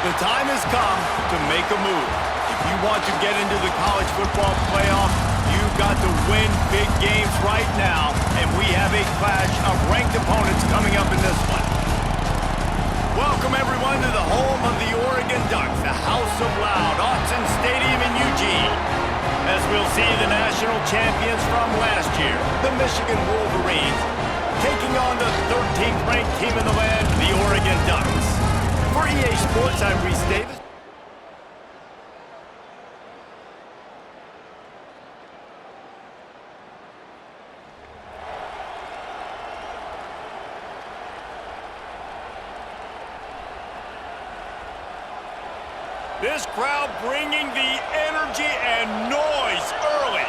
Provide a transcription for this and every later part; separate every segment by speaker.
Speaker 1: The time has come to make a move. If you want to get into the college football playoff, you've got to win big games right now, and we have a clash of ranked opponents coming up in this one. Welcome, everyone, to the home of the Oregon Ducks, the House of Loud, Autzen Stadium in Eugene, as we'll see the national champions from last year, the Michigan Wolverines, taking on the 13th ranked team in the land, the Oregon Ducks. For EA Sports, I'm Reese Davis. This crowd bringing the energy and noise early.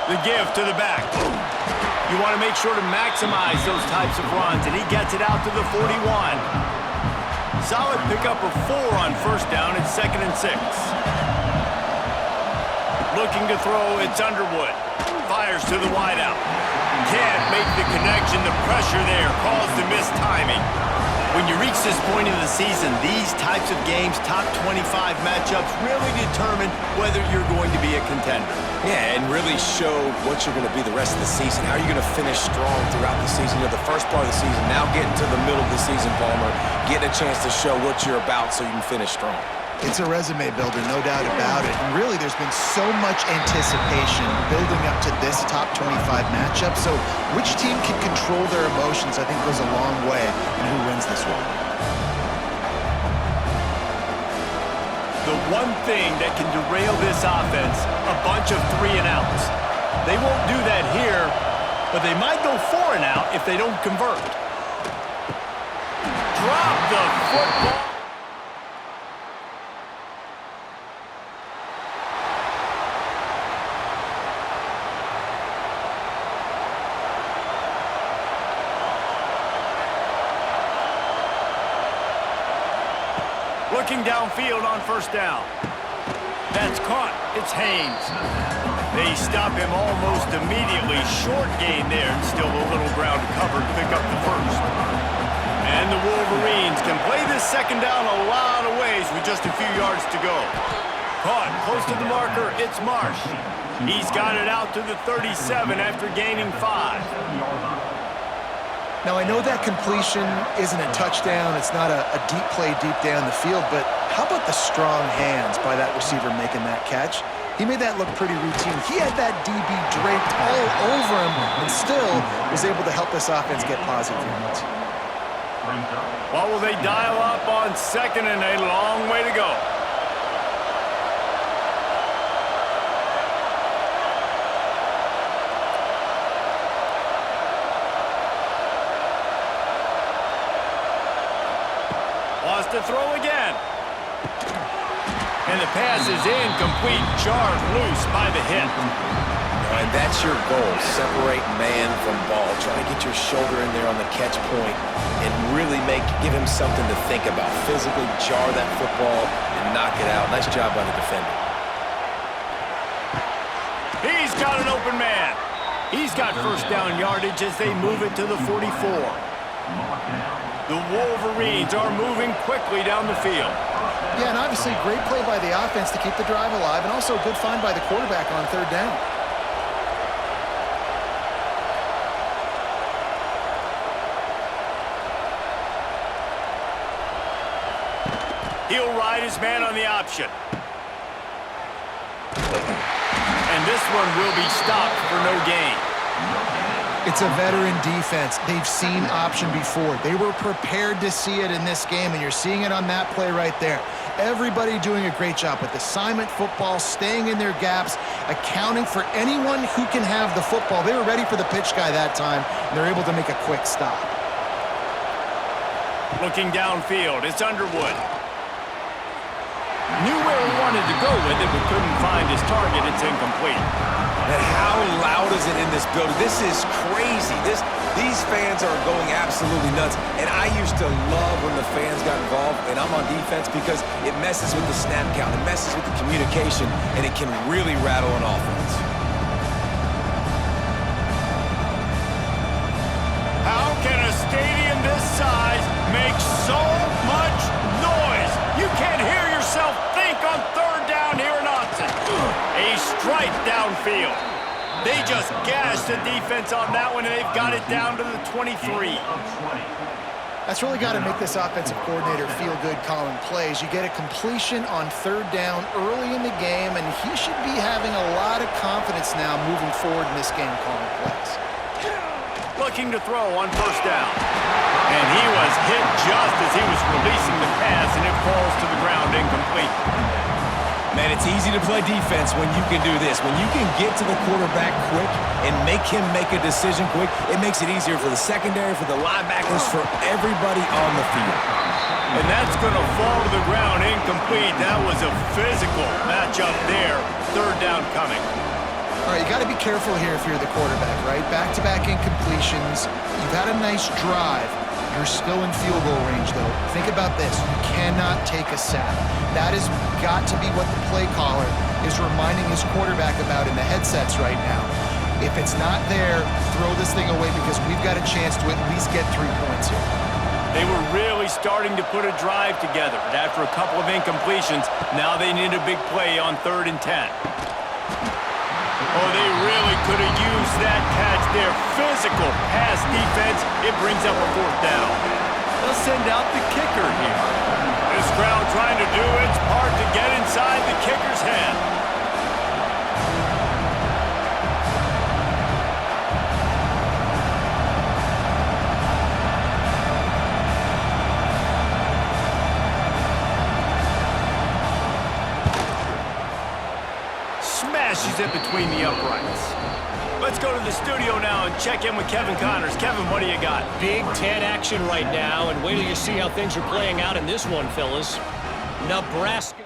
Speaker 1: The give to the back. You want to make sure to maximize those types of runs, and he gets it out to the 41. Solid pickup of 4 on first down. It's 2nd and 6. Looking to throw, it's Underwood. Fires to the wideout. Can't make the connection. The pressure there caused the missed timing. When you reach this point in the season, these types of games, top 25 matchups, really determine whether you're going to be a contender.
Speaker 2: Yeah, and really show what you're going to be the rest of the season. How are you going to finish strong throughout the season? You know, the first part of the season, now getting to the middle of the season, Palmer, getting a chance to show what you're about so you can finish strong.
Speaker 3: It's a resume builder, no doubt about it. And really, there's been so much anticipation building up to this top 25 matchup. So which team can control their emotions, I think, goes a long way in who wins this one.
Speaker 1: The one thing that can derail this offense, a bunch of 3-and-outs. They won't do that here, but they might go 4-and-out if they don't convert. Drop the football. Looking downfield on first down. That's caught. It's Haynes. They stop him almost immediately. Short gain there, and still a little ground to cover to pick up the first. And the Wolverines can play this second down a lot of ways with just a few yards to go. Caught close to the marker. It's Marsh. He's got it out to the 37 after gaining 5.
Speaker 3: Now, I know that completion isn't a touchdown. It's not a deep play deep down the field, but how about the strong hands by that receiver making that catch? He made that look pretty routine. He had that DB draped all over him and still was able to help this offense get positive yards.
Speaker 1: What will they dial up on 2nd and a long way to go? To throw again. And the pass is incomplete, jarred loose by the hit.
Speaker 2: And that's your goal, separate man from ball. Trying to get your shoulder in there on the catch point and really give him something to think about. Physically jar that football and knock it out. Nice job by the defender.
Speaker 1: He's got an open man. He's got first down yardage as they move it to the 44. The Wolverines are moving quickly down the field.
Speaker 3: Yeah, and obviously great play by the offense to keep the drive alive, and also a good find by the quarterback on 3rd down.
Speaker 1: He'll ride his man on the option. And this one will be stopped for no gain.
Speaker 3: It's a veteran defense. They've seen option before. They were prepared to see it in this game, and you're seeing it on that play right there. Everybody doing a great job with assignment football, staying in their gaps, accounting for anyone who can have the football. They were ready for the pitch guy that time, and they're able to make a quick stop.
Speaker 1: Looking downfield, it's Underwood. Knew where he wanted to go with it, but couldn't find his target. It's incomplete.
Speaker 2: And how loud is it in this building? This is crazy. These fans are going absolutely nuts. And I used to love when the fans got involved, and I'm on defense because it messes with the snap count. It messes with the communication, and it can really rattle an offense.
Speaker 1: How can a stadium this size make so much noise? downfield. They just gashed the defense on that one, and they've got it down to the 23.
Speaker 3: That's really got to make this offensive coordinator feel good calling plays. You get a completion on third down early in the game, and he should be having a lot of confidence now moving forward in this game calling plays.
Speaker 1: Looking to throw on first down. And he was hit just as he was releasing the pass, and it falls to the ground incomplete.
Speaker 2: Man, it's easy to play defense when you can do this. When you can get to the quarterback quick and make him make a decision quick, it makes it easier for the secondary, for the linebackers, for everybody on the field.
Speaker 1: And that's going to fall to the ground incomplete. That was a physical matchup there. Third down coming.
Speaker 3: All right, you got to be careful here if you're the quarterback, right? Back-to-back incompletions. You've had a nice drive. You're still in field goal range, though. Think about this. You cannot take a sack. That has got to be what the play caller is reminding his quarterback about in the headsets right now. If it's not there, throw this thing away because we've got a chance to at least get 3 points here.
Speaker 1: They were really starting to put a drive together. But after a couple of incompletions, now they need a big play on 3rd and 10. Oh, they really could have used that catch there. Physical pass defense. It brings up a 4th down. They'll send out the kicker here. This crowd trying to do its part to get inside the kicker's head. Smashes it between the uprights. Let's go to the studio now and check in with Kevin Connors. Kevin, what do you got?
Speaker 4: Big Ten action right now, and wait till you see how things are playing out in this one, fellas. Nebraska.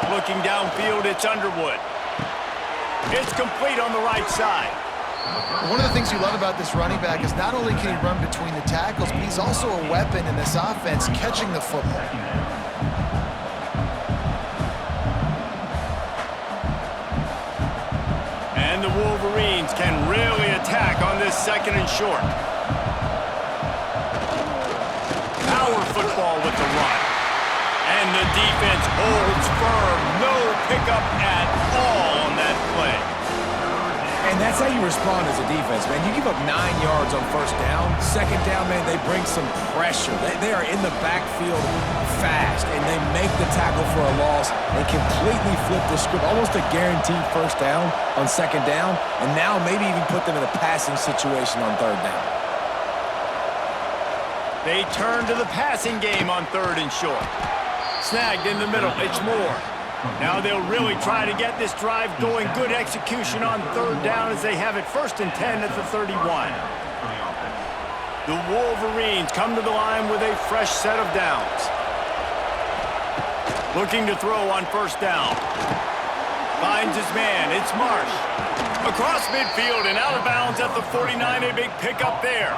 Speaker 1: Looking downfield, it's Underwood. It's complete on the right side.
Speaker 3: One of the things you love about this running back is not only can he run between the tackles, but he's also a weapon in this offense catching the football.
Speaker 1: And the Wolverines can really attack on this 2nd and short. Power football with the run. And the defense holds firm. No pickup at all on that play.
Speaker 2: And that's how you respond as a defense, man. You give up 9 yards on first down. 2nd down, man, they bring some pressure. They are in the backfield fast, and they make the tackle for a loss and completely flip the script. Almost a guaranteed first down on 2nd down, and now maybe even put them in a passing situation on 3rd down.
Speaker 1: They turn to the passing game on 3rd and short. Snagged in the middle, it's Moore. Now they'll really try to get this drive going. Good execution on 3rd down as they have it 1st and 10 at the 31. The Wolverines come to the line with a fresh set of downs. Looking to throw on 1st down. Finds his man, it's Marsh. Across midfield and out of bounds at the 49, a big pickup there.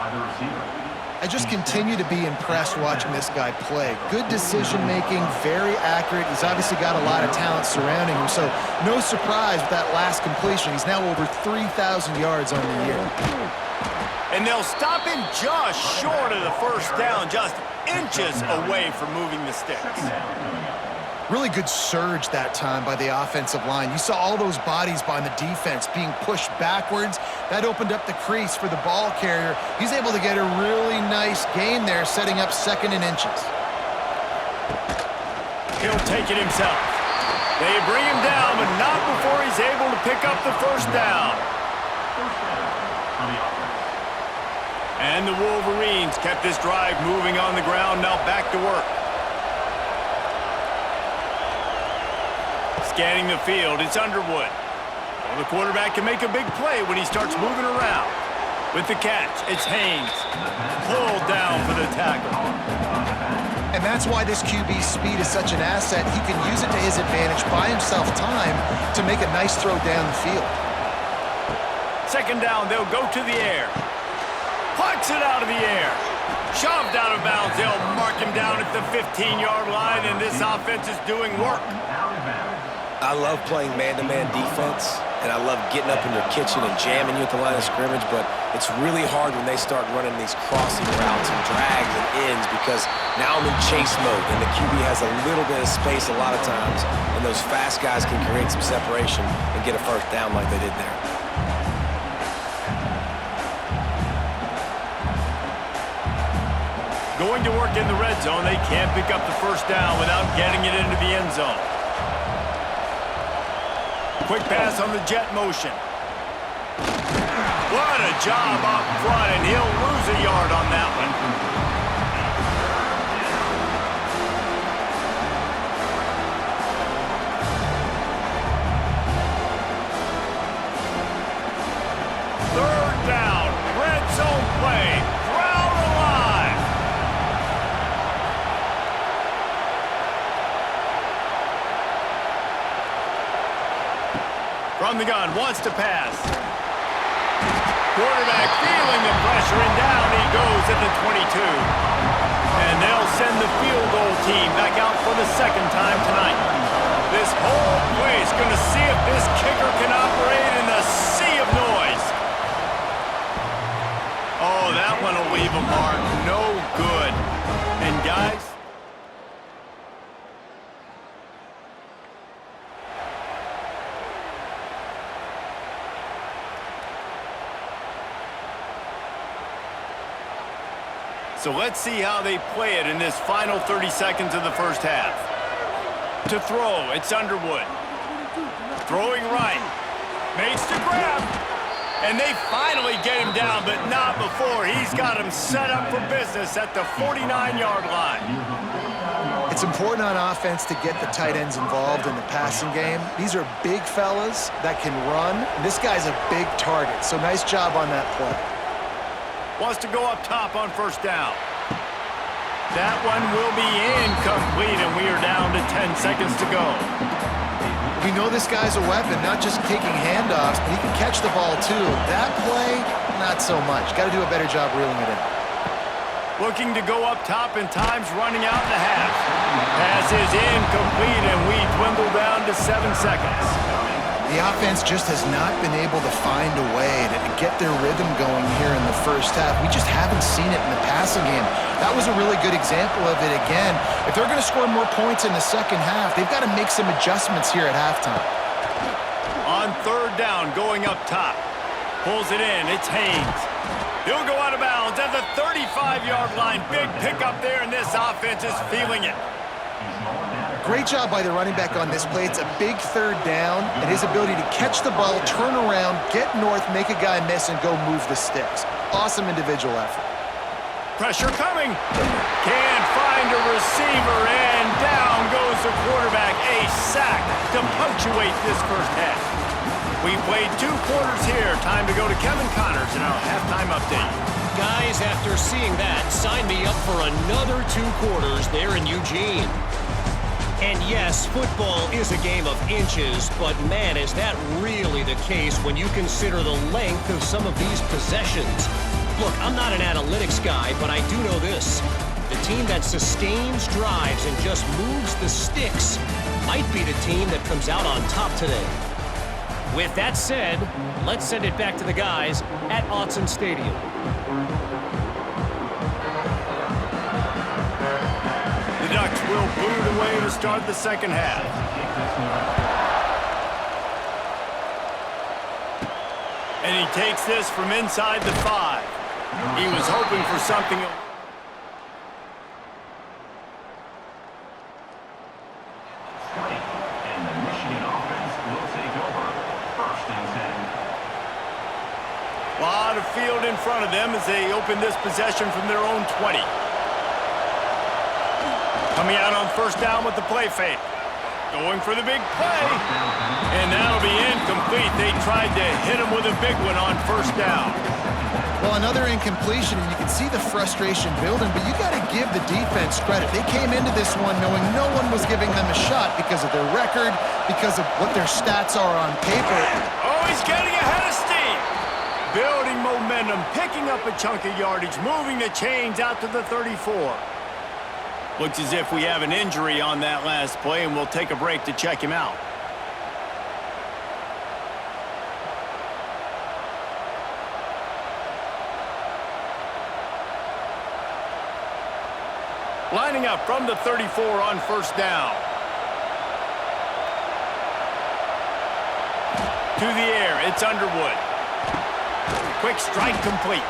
Speaker 3: I just continue to be impressed watching this guy play. Good decision-making, very accurate. He's obviously got a lot of talent surrounding him, so no surprise with that last completion. He's now over 3,000 yards on the year.
Speaker 1: And they'll stop him just short of the 1st down, just inches away from moving the sticks.
Speaker 3: Really good surge that time by the offensive line. You saw all those bodies by the defense being pushed backwards. That opened up the crease for the ball carrier. He's able to get a really nice gain there, setting up 2nd and inches.
Speaker 1: He'll take it himself. They bring him down, but not before he's able to pick up the 1st down. And the Wolverines kept this drive moving on the ground, now back to work. Scanning the field, it's Underwood. Well, the quarterback can make a big play when he starts moving around. With the catch, it's Haynes. Pulled down for the tackle.
Speaker 3: And that's why this QB's speed is such an asset. He can use it to his advantage, buy himself time to make a nice throw down the field.
Speaker 1: Second down, they'll go to the air. Plucks it out of the air. Shoved out of bounds. They'll mark him down at the 15-yard line, and this offense is doing work.
Speaker 2: I love playing man-to-man defense, and I love getting up in your kitchen and jamming you at the line of scrimmage, but it's really hard when they start running these crossing routes and drags and ends because now I'm in chase mode, and the QB has a little bit of space a lot of times, and those fast guys can create some separation and get a first down like they did there.
Speaker 1: Going to work in the red zone, they can't pick up the first down without getting it into the end zone. Quick pass on the jet motion. What a job up front, and he'll lose a yard on that one. Third down, red zone play, crowd alive. From the gun, wants to pass. Quarterback feeling the pressure, and down he goes at the 22. And they'll send the field goal team back out for the second time tonight. This whole place going to see if this kicker can operate in the sea of noise. Oh, that one will leave a mark. No good. And guys, so let's see how they play it in this final 30 seconds of the first half. To throw, it's Underwood. Throwing right. Makes the grab. And they finally get him down, but not before. He's got him set up for business at the 49-yard line.
Speaker 3: It's important on offense to get the tight ends involved in the passing game. These are big fellas that can run. And this guy's a big target, so nice job on that play.
Speaker 1: Wants to go up top on first down. That one will be incomplete, and we are down to 10 seconds to go.
Speaker 3: We know this guy's a weapon, not just kicking handoffs, but he can catch the ball too. That play, not so much. Got to do a better job reeling it in.
Speaker 1: Looking to go up top, and time's running out in the half. Pass is incomplete, and we dwindle down to 7 seconds.
Speaker 3: The offense just has not been able to find a way to get their rhythm going here in the first half. We just haven't seen it in the passing game. That was a really good example of it again. If they're going to score more points in the second half, they've got to make some adjustments here at halftime.
Speaker 1: On third down, going up top. Pulls it in, it's Haynes. He'll go out of bounds at the 35-yard line. Big pickup there, and this offense is feeling it.
Speaker 3: Great job by the running back on this play. It's a big third down, and his ability to catch the ball, turn around, get north, make a guy miss, and go move the sticks. Awesome individual effort.
Speaker 1: Pressure coming. Can't find a receiver, and down goes the quarterback. A sack to punctuate this first half. We played 2 quarters here. Time to go to Kevin Connors in our halftime update.
Speaker 4: Guys, after seeing that, sign me up for another 2 quarters there in Eugene. And yes, football is a game of inches, but man, is that really the case when you consider the length of some of these possessions. Look, I'm not an analytics guy, but I do know this. The team that sustains drives and just moves the sticks might be the team that comes out on top today. With that said, let's send it back to the guys at Autzen Stadium.
Speaker 1: The Ducks will boot away to start the second half. And he takes this from inside the 5. He was hoping for something.
Speaker 5: And the Michigan offense will take over. First and 10.
Speaker 1: A lot of field in front of them as they open this possession from their own 20. Coming out on first down with the play fake. Going for the big play. And that'll be incomplete. They tried to hit him with a big one on first down.
Speaker 3: Well, another incompletion, and you can see the frustration building, but you got to give the defense credit. They came into this one knowing no one was giving them a shot because of their record, because of what their stats are on paper.
Speaker 1: Oh, he's getting ahead of steam. Building momentum, picking up a chunk of yardage, moving the chains out to the 34. Looks as if we have an injury on that last play, and we'll take a break to check him out. Lining up from the 34 on first down. To the air, it's Underwood. Quick strike complete.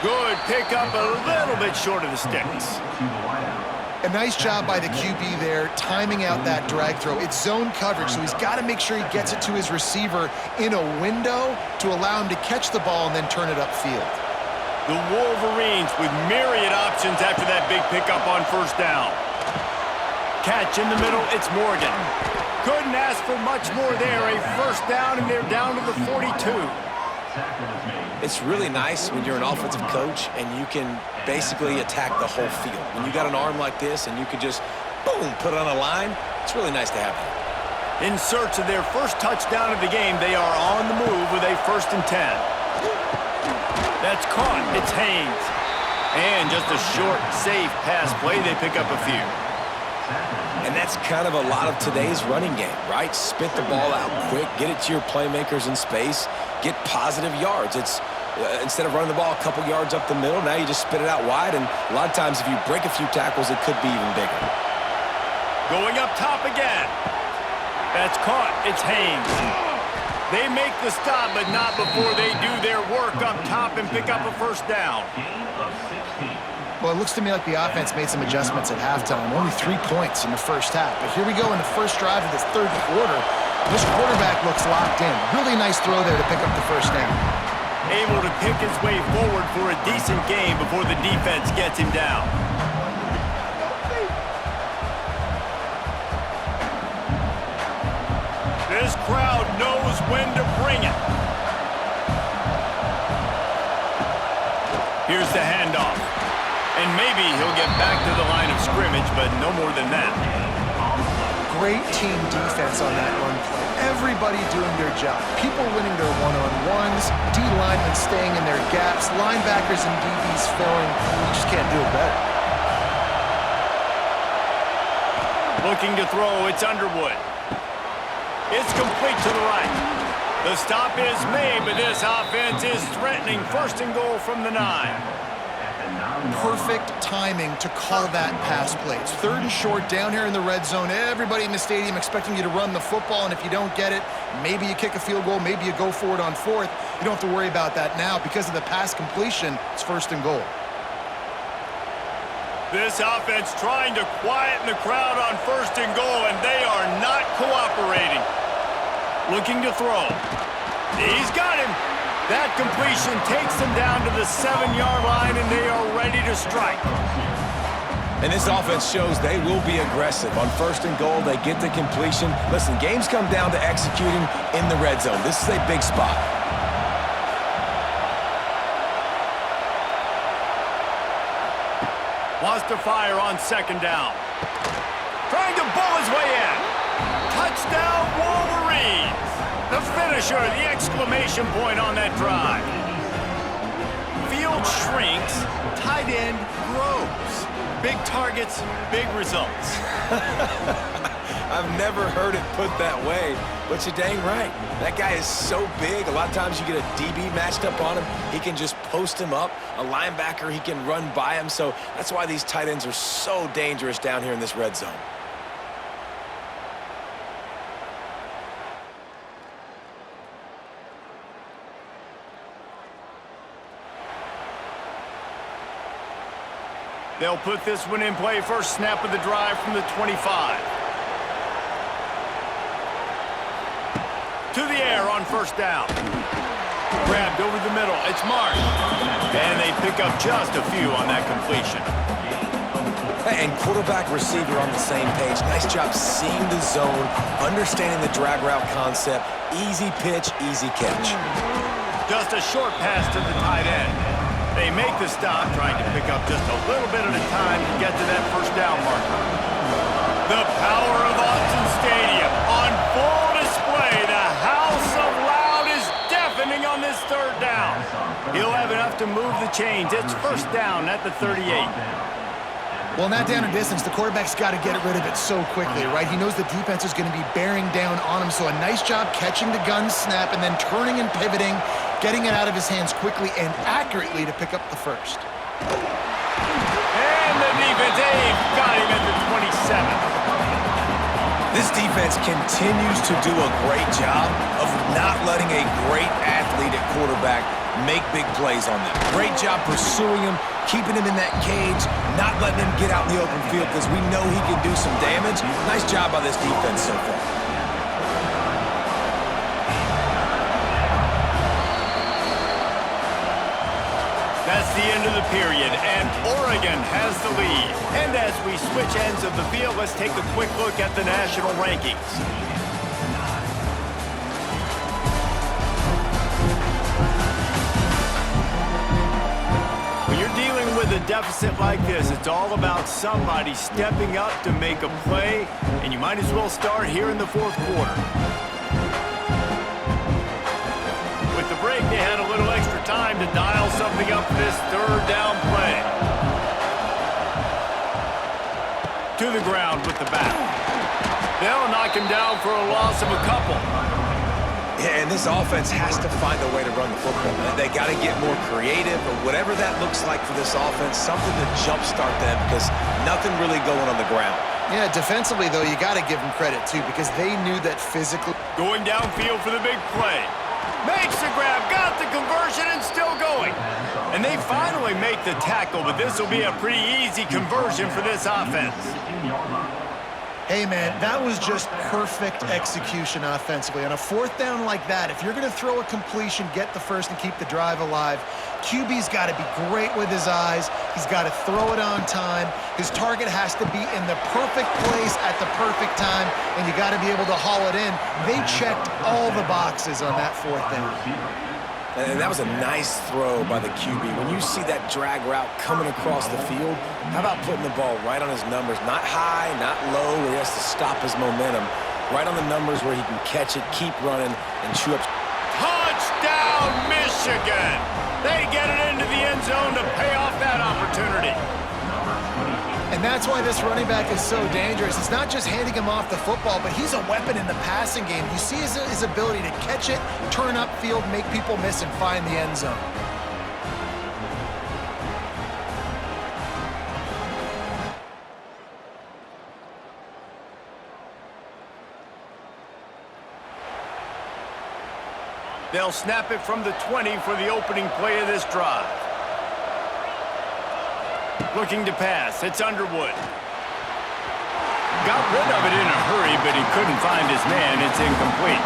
Speaker 1: Good pickup, a little bit short of the sticks.
Speaker 3: A nice job by the QB there, timing out that drag throw. It's zone coverage, so he's got to make sure he gets it to his receiver in a window to allow him to catch the ball and then turn it upfield.
Speaker 1: The Wolverines with myriad options after that big pickup on first down. Catch in the middle, it's Morgan. Couldn't ask for much more there. A first down, and they're down to the 42.
Speaker 2: It's really nice when you're an offensive coach and you can basically attack the whole field. When you got an arm like this and you can just, boom, put it on a line, it's really nice to have that.
Speaker 1: In search of their first touchdown of the game, they are on the move with a 1st and 10. That's caught. It's Haynes. And just a short, safe pass play. They pick up a few.
Speaker 2: And that's kind of a lot of today's running game, right? Spit the ball out quick, get it to your playmakers in space, get positive yards. It's instead of running the ball a couple yards up the middle, now you just spit it out wide, and a lot of times if you break a few tackles, it could be even bigger.
Speaker 1: Going up top again. That's caught. It's Haynes. They make the stop, but not before they do their work up top and pick up a first down.
Speaker 3: Well, it looks to me like the offense made some adjustments at halftime. Only 3 points in the first half. But here we go in the first drive of this third quarter. This quarterback looks locked in. Really nice throw there to pick up the first down.
Speaker 1: Able to pick his way forward for a decent game before the defense gets him down. This crowd knows when to bring it. Here's the handoff. And maybe he'll get back to the line of scrimmage, but no more than that.
Speaker 3: Great team defense on that run play. Everybody doing their job. People winning their one-on-ones, D-linemen staying in their gaps, linebackers and DBs filling. We just can't do it better.
Speaker 1: Looking to throw, it's Underwood. It's complete to the right. The stop is made, but this offense is threatening 1st and goal from the 9.
Speaker 3: Perfect timing to call that pass play. It's 3rd and short down here in the red zone. Everybody in the stadium expecting you to run the football, and if you don't get it, maybe you kick a field goal, maybe you go for it on 4th. You don't have to worry about that now. Because of the pass completion, it's 1st and goal.
Speaker 1: This offense trying to quieten the crowd on 1st and goal, and they are not cooperating. Looking to throw. He's got him. That completion takes them down to the 7-yard line, and they are ready to strike.
Speaker 2: And this offense shows they will be aggressive. On 1st and goal, they get the completion. Listen, games come down to executing in the red zone. This is a big spot.
Speaker 1: Wants to fire on 2nd down. Trying to bull his way in. Touchdown, Wolverines. The finisher, the exclamation point on that drive. Field shrinks, tight end grows. Big targets, big results.
Speaker 2: I've never heard it put that way, but you're dang right. That guy is so big. A lot of times you get a DB matched up on him. He can just post him up. A linebacker, he can run by him. So that's why these tight ends are so dangerous down here in this red zone.
Speaker 1: They'll put this one in play. First snap of the drive from the 25. To the air on 1st down. Grabbed over the middle. It's Marsh. And they pick up just a few on that completion.
Speaker 2: And quarterback receiver on the same page. Nice job seeing the zone, understanding the drag route concept. Easy pitch, easy catch.
Speaker 1: Just a short pass to the tight end. They make the stop, trying to pick up just a little bit at a time to get to that first down marker. The power of Austin Stadium on full display. The house of loud is deafening on this third down. He'll have enough to move the chains. It's first down at the 38.
Speaker 3: Well, in that down and distance, the quarterback's got to get rid of it so quickly, right? He knows the defense is going to be bearing down on him, so a nice job catching the gun snap and then turning and pivoting, getting it out of his hands quickly and accurately to pick up the first.
Speaker 1: And the defense, got him at the 27.
Speaker 2: This defense continues to do a great job of not letting a great athlete at quarterback make big plays on them. Great job pursuing him, keeping him in that cage, not letting him get out in the open field because we know he can do some damage. Nice job by this defense so far.
Speaker 1: That's the end of the period, and Oregon has the lead. And as we switch ends of the field, let's take a quick look at the national rankings. When you're dealing with a deficit like this, it's all about somebody stepping up to make a play, and you might as well start here in the fourth quarter. With the break, they had a little extra time to dial something up for this third down play. To the ground with the bat. They'll knock him down for a loss of a couple.
Speaker 2: Yeah, and this offense has to find a way to run the football. They got to get more creative, or whatever that looks like for this offense, something to jumpstart them because nothing really going on the ground.
Speaker 3: Yeah, defensively, though, you got to give them credit, too, because they knew that physically.
Speaker 1: Going downfield for the big play. Makes the grab, got the conversion, and still going. And they finally make the tackle, but this will be a pretty easy conversion for this offense.
Speaker 3: Hey, man, that was just perfect execution offensively. On a fourth down like that, if you're going to throw a completion, get the first and keep the drive alive, QB's got to be great with his eyes. He's got to throw it on time. His target has to be in the perfect place at the perfect time, and you got to be able to haul it in. They checked all the boxes on that fourth down.
Speaker 2: And that was a nice throw by the QB. When you see that drag route coming across the field, how about putting the ball right on his numbers? Not high, not low, where he has to stop his momentum. Right on the numbers where he can catch it, keep running, and chew up.
Speaker 1: Touchdown, Michigan! They get it into the end zone to pay off that opportunity.
Speaker 3: And that's why this running back is so dangerous. It's not just handing him off the football, but he's a weapon in the passing game. You see his ability to catch it, turn upfield, make people miss, and find the end zone.
Speaker 1: They'll snap it from the 20 for the opening play of this drive. Looking to pass. It's Underwood. Got rid of it in a hurry, but he couldn't find his man. It's incomplete.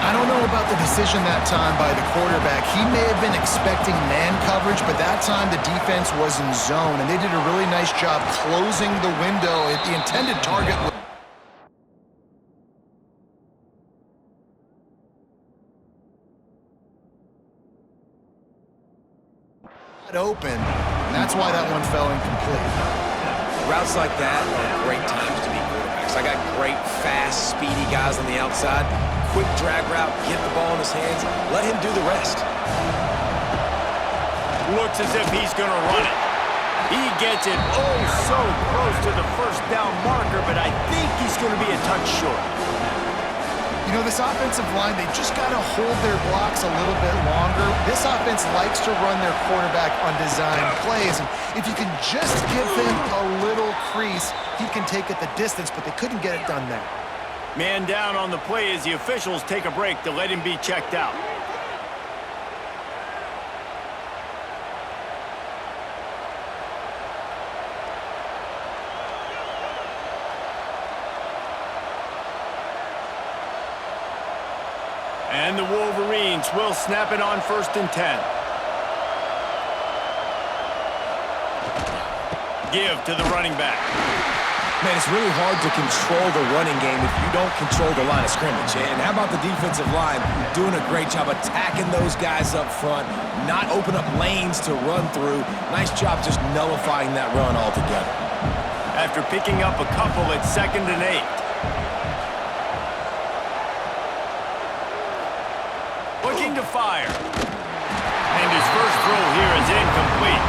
Speaker 3: I don't know about the decision that time by the quarterback. He may have been expecting man coverage, but that time the defense was in zone, and they did a really nice job closing the window. The intended target was open. That's why that one fell incomplete.
Speaker 2: Routes like that are great times to be quarterbacks. I got great, fast, speedy guys on the outside. Quick drag route, get the ball in his hands, let him do the rest.
Speaker 1: Looks as if he's going to run it. He gets it so close to the first down marker, but I think he's going to be a touch short.
Speaker 3: You know, this offensive line, they just got to hold their blocks a little bit longer. This offense likes to run their quarterback on design plays. And if you can just give him a little crease, he can take it the distance, but they couldn't get it done there.
Speaker 1: Man down on the play as the officials take a break to let him be checked out. And the Wolverines will snap it on 1st and 10. Give to the running back.
Speaker 2: Man, it's really hard to control the running game if you don't control the line of scrimmage. And how about the defensive line doing a great job attacking those guys up front, not open up lanes to run through. Nice job just nullifying that run altogether.
Speaker 1: After picking up a couple at 2nd and 8. Looking to fire. And his first throw here is incomplete.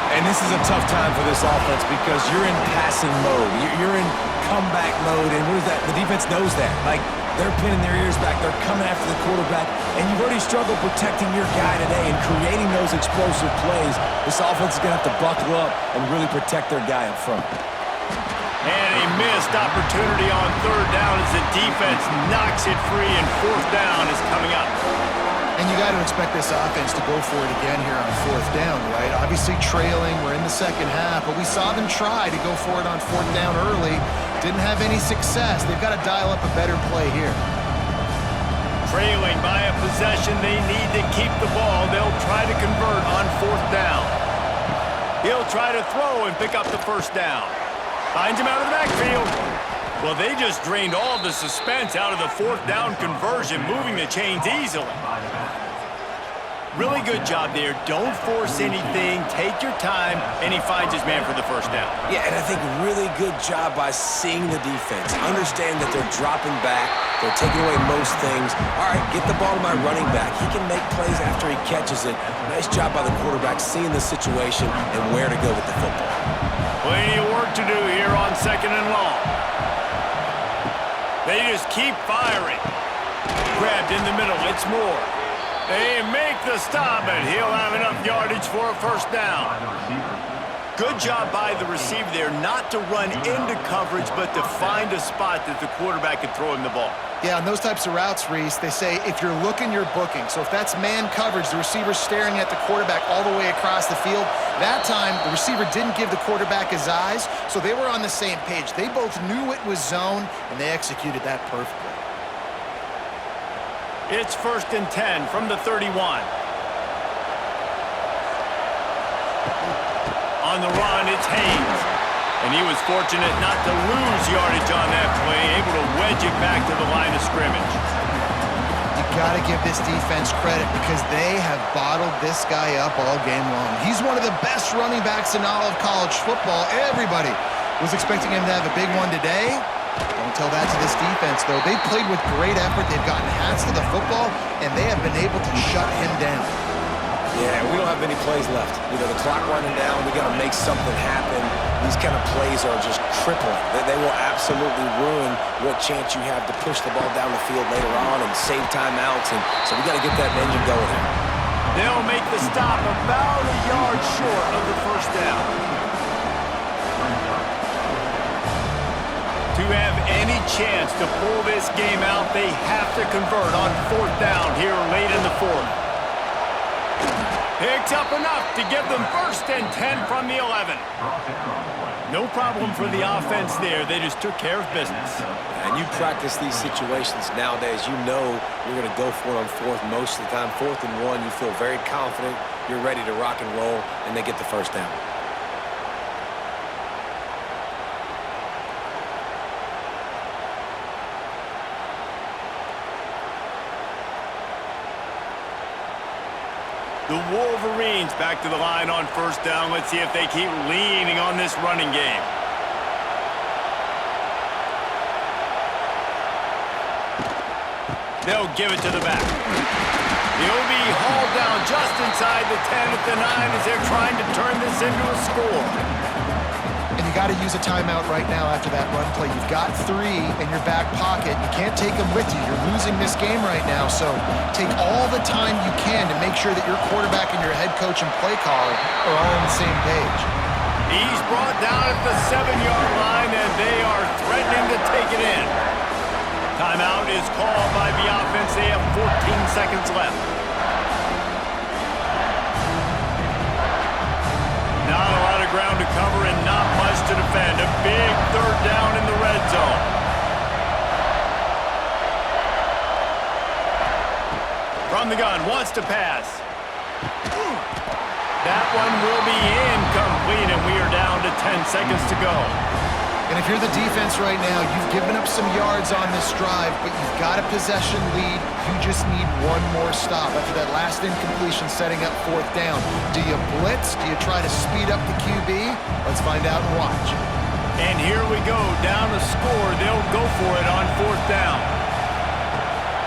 Speaker 2: And this is a tough time for this offense because you're in passing mode. You're in comeback mode, and what is that? The defense knows that. Like, they're pinning their ears back. They're coming after the quarterback, and you've already struggled protecting your guy today and creating those explosive plays. This offense is going to have to buckle up and really protect their guy up front.
Speaker 1: And a missed opportunity on 3rd down as the defense knocks it free, and 4th down is coming up.
Speaker 3: And you got to expect this offense to go for it again here on 4th down, right? Obviously trailing, we're in the second half, but we saw them try to go for it on 4th down early. Didn't have any success. They've got to dial up a better play here.
Speaker 1: Trailing by a possession, they need to keep the ball. They'll try to convert on 4th down. He'll try to throw and pick up the 1st down. Finds him out of the backfield. Well, they just drained all the suspense out of the 4th down conversion, moving the chains easily. Really good job there. Don't force anything. Take your time, and he finds his man for the 1st down.
Speaker 2: Yeah, and I think really good job by seeing the defense. Understand that they're dropping back. They're taking away most things. All right, get the ball to my running back. He can make plays after he catches it. Nice job by the quarterback seeing the situation and where to go with the football.
Speaker 1: Plenty of work to do here on 2nd and long. They just keep firing. Grabbed in the middle. It's Moore. They make the stop, and he'll have enough yardage for a 1st down. Good job by the receiver there not to run into coverage, but to find a spot that the quarterback can throw him the ball.
Speaker 3: Yeah, on those types of routes, Reese, they say if you're looking, you're booking. So if that's man coverage, the receiver's staring at the quarterback all the way across the field. That time, the receiver didn't give the quarterback his eyes, so they were on the same page. They both knew it was zone, and they executed that perfectly.
Speaker 1: It's 1st and 10 from the 31. On the run, it's Haynes. And he was fortunate not to lose yardage on that play, able to wedge it back to the line of scrimmage.
Speaker 3: You got to give this defense credit because they have bottled this guy up all game long. He's one of the best running backs in all of college football. Everybody was expecting him to have a big one today. Don't tell that to this defense, though. They played with great effort. They've gotten hats to the football, and they have been able to shut him down.
Speaker 2: Yeah, we don't have many plays left. You know, the clock running down, we got to make something happen. These kind of plays are just crippling. They will absolutely ruin what chance you have to push the ball down the field later on and save timeouts. And so we got to get that engine going here.
Speaker 1: They'll make the stop about a yard short of the 1st down. To have any chance to pull this game out, they have to convert on 4th down here late in the 4th. Picks up enough to give them 1st and 10 from the 11. No problem for the offense there. They just took care of business.
Speaker 2: And you practice these situations nowadays. You know you're going to go for it on 4th most of the time. 4th and 1, you feel very confident. You're ready to rock and roll, and they get the 1st down.
Speaker 1: The Wolverines back to the line on 1st down. Let's see if they keep leaning on this running game. They'll give it to the back. He'll be hauled down just inside the 10 at the 9 as they're trying to turn this into a score.
Speaker 3: And you got to use a timeout right now after that run play. You've got 3 in your back pocket. You can't take them with you. You're losing this game right now. So take all the time you can to make sure that your quarterback and your head coach and play caller are all on the same page.
Speaker 1: He's brought down at the 7-yard line, and they are threatening to take it in. Timeout is called by the offense. They have 14 seconds left. Not a lot of ground to cover and not much to defend. A big 3rd down in the red zone. From the gun, wants to pass. That one will be incomplete, and we are down to 10 seconds to go.
Speaker 3: And if you're the defense right now, you've given up some yards on this drive, but you've got a possession lead. You just need one more stop after that last incompletion setting up fourth down. Do you blitz? Do you try to speed up the QB? Let's find out and watch.
Speaker 1: And here we go, down to score. They'll go for it on fourth down.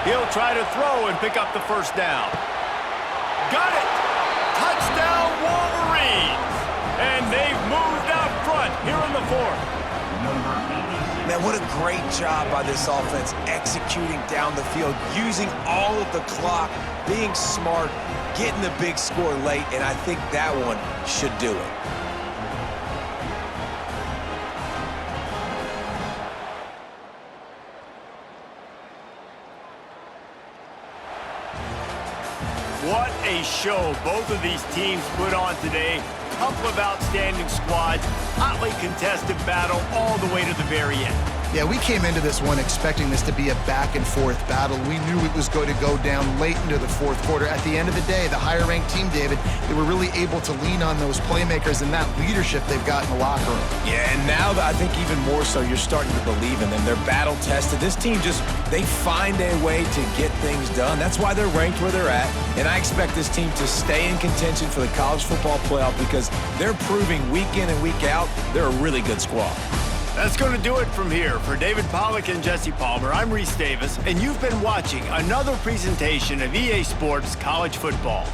Speaker 1: He'll try to throw and pick up the first down. Got it! Touchdown Wolverines! And they've moved out front here in the fourth.
Speaker 2: Man, what a great job by this offense executing down the field, using all of the clock, being smart, getting the big score late, and I think that one should do it.
Speaker 1: What a show both of these teams put on today. Couple of outstanding squads, hotly contested battle all the way to the very end.
Speaker 3: Yeah, we came into this one expecting this to be a back-and-forth battle. We knew it was going to go down late into the fourth quarter. At the end of the day, the higher-ranked team, David, they were really able to lean on those playmakers and that leadership they've got in the locker room.
Speaker 2: Yeah, and now I think even more so, you're starting to believe in them. They're battle-tested. This team they find a way to get things done. That's why they're ranked where they're at, and I expect this team to stay in contention for the college football playoff because they're proving week in and week out they're a really good squad.
Speaker 1: That's going to do it from here. For David Pollack and Jesse Palmer, I'm Reese Davis, and you've been watching another presentation of EA Sports College Football.